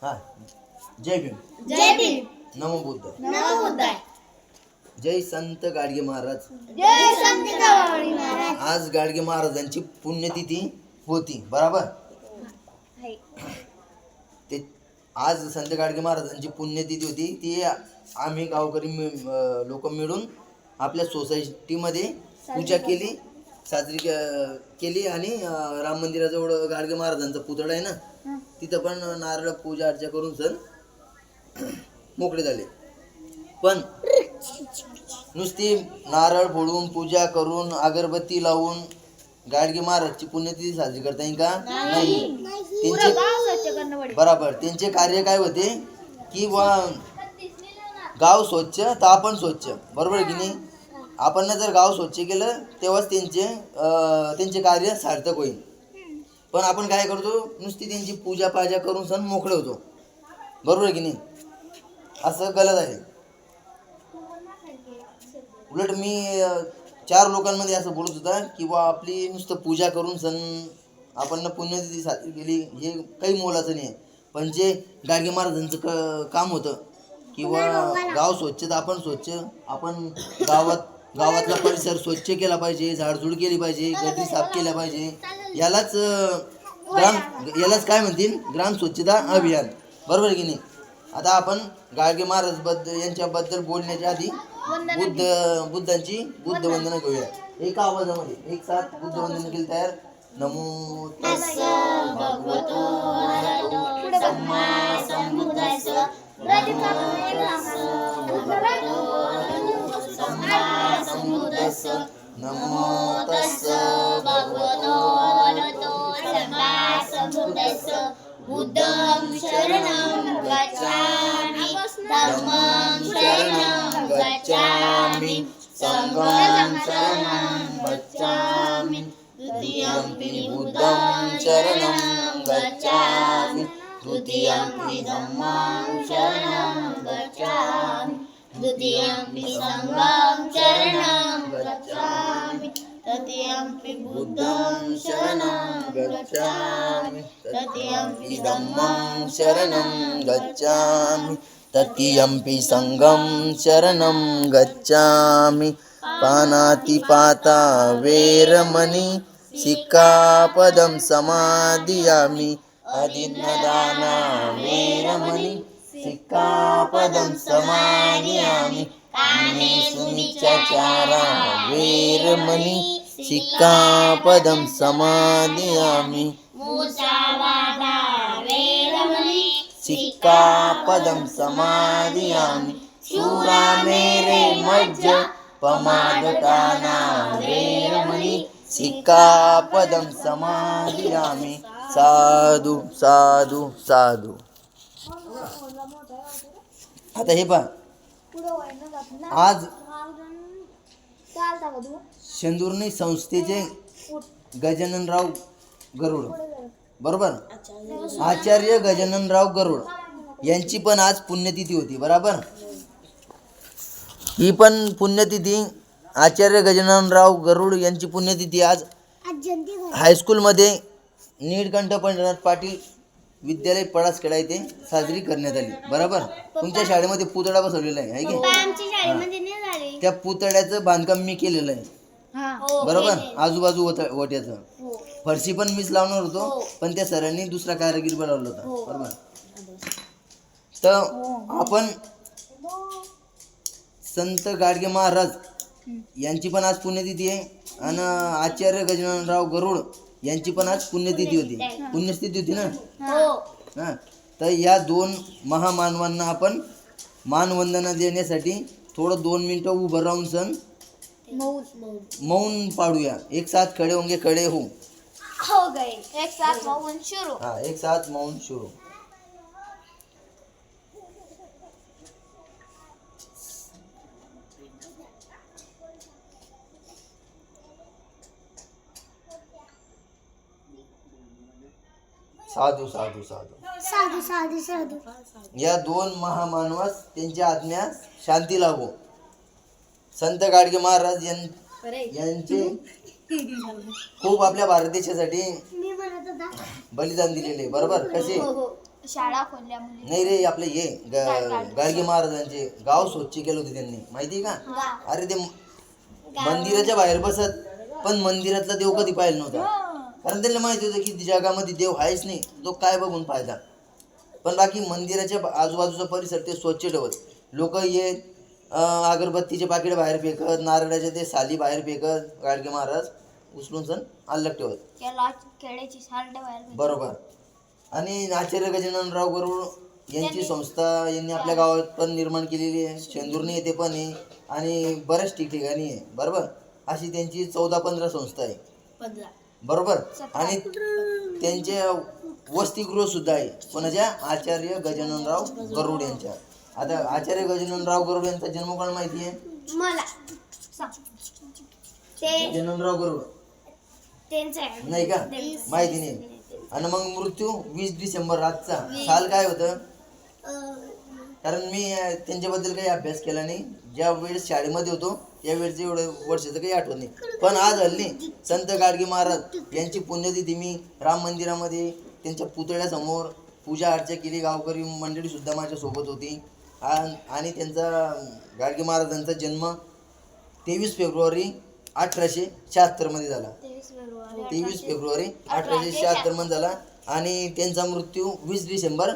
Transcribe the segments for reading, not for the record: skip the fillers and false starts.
हा, जय भीम. जय भीम. नमो बुद्ध. नमो बुद्धाय. जय संत गाडगे महाराज. जय संत गाडगे महाराज. आज गाडगे महाराजांची पुण्यतिथी होती, बरोबर. ते आज संत गाडगे महाराजांची पुण्यतिथी होती. ती आम्ही गावकरी लोक मिळून आपल्या सोसायटीमध्ये पूजा केली, साजरी केली. आणि राम मंदिराजवळ गाडगे महाराजांचा पुतळा आहे ना, तिथं पण नारळ पूजा अर्चा करून सण मोकळे झाले. पण नुसती नारळ फोडून पूजा करून अगरबत्ती लावून गाडगे महाराजची पुण्यतिथी साजरी करता येईल का? नाही. त्यांचे बरोबर त्यांचे कार्य काय होते की गाव स्वच्छ तर आपण स्वच्छ, बरोबर की नाही. आपण जर गाव स्वच्छ केलं तेव्हाच त्यांचे कार्य सार्थक होईल. पण आपण काय करतो, नुसती त्यांची पूजा पाजा करून सण मोकळे होतो, बरोबर की नाही. असं गलत आहे. उलट मी 4 लोकांमध्ये असं बोलत होता की आपली नुसतं पूजा करून सण आपण पुण्यतिथी साजरी केली हे काही मोलाचं नाही. पण जे गाडगे महाराजांचं काम होतं किंवा गाव स्वच्छ तर आपण स्वच्छ, आपण गावातला परिसर स्वच्छ केला पाहिजे, झाडझूड केली पाहिजे, गटरी साफ केल्या पाहिजे. यालाच काय म्हणतील, ग्राम स्वच्छता अभियान, बरोबर की नाही. आता आपण गाडगे महाराज यांच्याबद्दल बोलण्याच्या आधी बुद्धांची बुद्धवंदना घेऊया. एका आवाजामध्ये एक साथ बुद्धवंदना केली. तयार. नमो तस्स भगवतो अरहतो सम्मा संबुद्धस्स. नमो तस्स भगवतो अरहतो सम्मा संबुद्धस्स. बुद्धं शरणं गच्छामि, धम्मं शरणं गच्छामि, संघं शरणं गच्छामि, द्वितीयंपि बुद्धं शरणं गच्छामि, तृतीयंपि धम्मं शरणं गच्छामि, द्वितीयंपि संघं शरणं गच्छामि, तृतीयंपि बुद्धं शरणं गच्छामि, तृतीयंपि धम्मं शरणं गच्छामि, तृतीयंपि संघं शरणं गच्छामि. पानातिपाता वेरमणि सिक्खापदं समादियामि. अदिन्नदाना वेरमणि सिक्खापदं समादियामि. कामेषु मिच्छाचारा वेरमणि सिक्खापदं समादियामि. मुसावादा वेरमणि सिक्खापदं समादियामि. शूरामेरे मज्ज पमाददाना वेरमणि सिक्खापदं समादियामि. साधु साधु साधु. आता हे पहा, आज शेंदुर्णी संस्थेचे गजाननराव गरुड, बरोबर, आचार्य गजाननराव गरुड यांची पण आज पुण्यतिथी होती, बरोबर. ही पण पुण्यतिथी आचार्य गजाननराव गरुड यांची पुण्यतिथी आज हायस्कूलमध्ये नीलकंठ पंढरनाथ पाटील विद्यालय पळसखेडा येथे साजरी करण्यात आली, बरोबर. तुमच्या शाळेमध्ये पुतळा बसवलेला आहे की? त्या पुतळ्याचं बांधकाम मी केलेलं आहे, बरोबर. आजूबाजू ओट्याचं फरशी पण मीच लावणार होतो, पण त्या सरांनी दुसरा कारागीर बोलावला होता, बरोबर. तर आपण संत गाडगे महाराज यांची पण आज पुण्यतिथी आहे आणि आचार्य गजाननराव गरुड यांची पण आज पुण्यतिथी होती, पुण्यतिथी होती ना. हां, तर या 2 महामानवांना आपण मानवंदना देण्यासाठी थोडं 2 मिनटं उभं राहून सण मौन पाडूया. एक साथ खड़े होंगे, खड़े हो गए. एक साथ मौन शुरू. हाँ, एक साथ मौन शुरू. साधू साधू साधू साधू साधू साधू. या 2 महामानवास त्यांच्या आत्म्यास शांती लाभो. संत गाडगे महाराज यांचे खूप आपल्या भारत देशासाठी बलिदान दिलेले, बरोबर. कसे शाळा खोलल्या मुली नाही रे आपले हे गाडगे महाराजांचे गाव स्वच्छ केलं होते त्यांनी, माहिती का? अरे ते मंदिराच्या बाहेर बसत पण मंदिरातला देव कधी पाहिला नव्हता, कारण त्यांना माहिती होतं की जगामध्ये देव आहेच नाही, तो काय बघून पाहिला. पण बाकी मंदिराच्या आजूबाजूचा परिसर ते स्वच्छ ठेवत. लोक येत अगरबत्तीचे पाकिट बाहेर फेकत, नारळाचे ते साली बाहेर फेकत, गाडगे महाराज उचलून सण अलग ठेवत. केळ्याची साल्ट बाहेर बरोबर. आणि आचार्य गजाननराव गरुड यांची संस्था यांनी आपल्या गावात पण निर्माण केलेली आहे, शेंदुर्णी येथे पण आहे आणि बऱ्याच ठिकठिकाणी आहे. बरोबर. अशी त्यांची 14-15 संस्था आहे. बरोबर. आणि त्यांचे वसतिगृह सुद्धा आहे, कोणाच्या? आचार्य गजाननराव गरुड यांच्या. आता आचार्य गजाननराव गरुड यांचा जन्मकाळ माहिती आहे मला गजाननराव गरुड? नाही का? माहिती नाही. आणि मग मृत्यू 20 डिसेंबर रातचा. साल काय होतं? कारण मी त्यांच्याबद्दल काही अभ्यास केला नाही, ज्या वेळेस शाळेमध्ये होतो त्यावेळेस एवढं वर्षाचं काही आठवत नाही. पण आज हल्ली संत गाडगे महाराज यांची पुण्यतिथी मी राम मंदिरामध्ये त्यांच्या पुतळ्यासमोर पूजा अर्चा केली. गावकरी मंडळी सुद्धा माझ्यासोबत होती. आणि त्यांचा गाडगे महाराजांचा जन्म 23 फेब्रुवारी 1876 मध्ये झाला. 23 फेब्रुवारी 1876 मध्ये झाला. आणि त्यांचा मृत्यू 20 डिसेंबर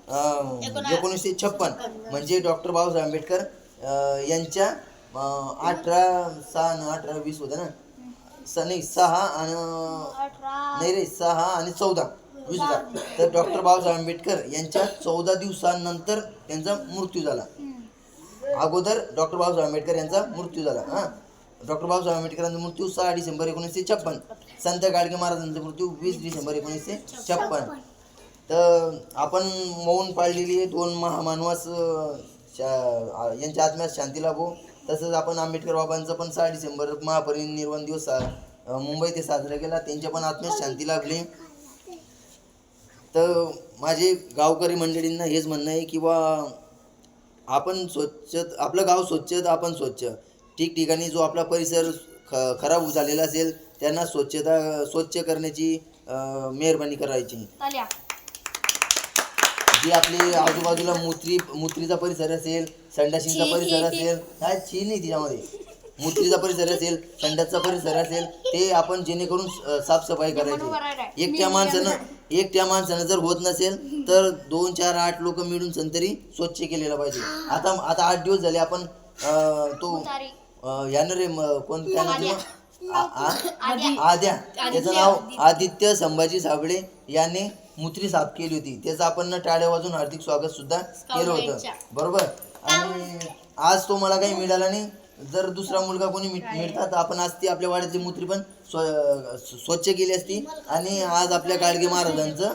1956 म्हणजे डॉक्टर बाबासाहेब आंबेडकर यांच्या 18-20 होतं ना, 6 आणि 14 20 होता. तर डॉक्टर बाबासाहेब आंबेडकर यांच्या 14 दिवसानंतर त्यांचा मृत्यू झाला. अगोदर डॉक्टर बाबासाहेब आंबेडकर यांचा मृत्यू झाला. डॉक्टर बाबासाहेब आंबेडकरांचा मृत्यू 6 डिसेंबर 1956. संत गाडगे महाराजांचा मृत्यू 20 डिसेंबर 1956. तर आपण मौन पाळलेली आहे 2 महामानवास यांच्या आत्म्यास शांती लाभो. तसंच आपण आंबेडकर बाबांचा पण 6 डिसेंबर महापरिनिर्वाण दिवस मुंबईत साजरा केला, त्यांच्या पण आत्म्यास शांती लाभली. तर माझे गावकरी मंडळींना हेच म्हणणं आहे की बा आपण स्वच्छ, आपलं गाव स्वच्छ तर आपण स्वच्छ. ठिकठिकाणी जो आपला परिसर खराब झालेला असेल त्यांना स्वच्छ करण्याची मेहरबानी करायची. जी आपली आजूबाजूला मूत्रीचा परिसर असेल, संडाशींचा परिसर असेल, काय छी नाही तिच्यामध्ये, मूत्रीचा परिसर असेल, संडासचा परिसर असेल, ते आपण जेणेकरून साफसफाई करायची. एकट्या माणसानं जर होत नसेल तर 2, 4, 8 लोक मिळून संतरी स्वच्छ केलेला पाहिजे. आता 8 दिवस झाले आपण तो यानं रे कोण काय आद्या, त्याचं नाव आदित्य संभाजी साबळे याने मूत्री साफ केली होती. त्याचं आपण टाळ्या वाजून हार्दिक स्वागत सुद्धा केलं होतं. बरोबर. आणि आज तो मला काही मिळाला नाही. जर दुसरा मुलगा कोणी मिळतात तर आपण आज ती आपल्या वाड्यातली मूत्री पण स्वच्छ केली असती आणि आज आपल्या गाडगे महाराजांचं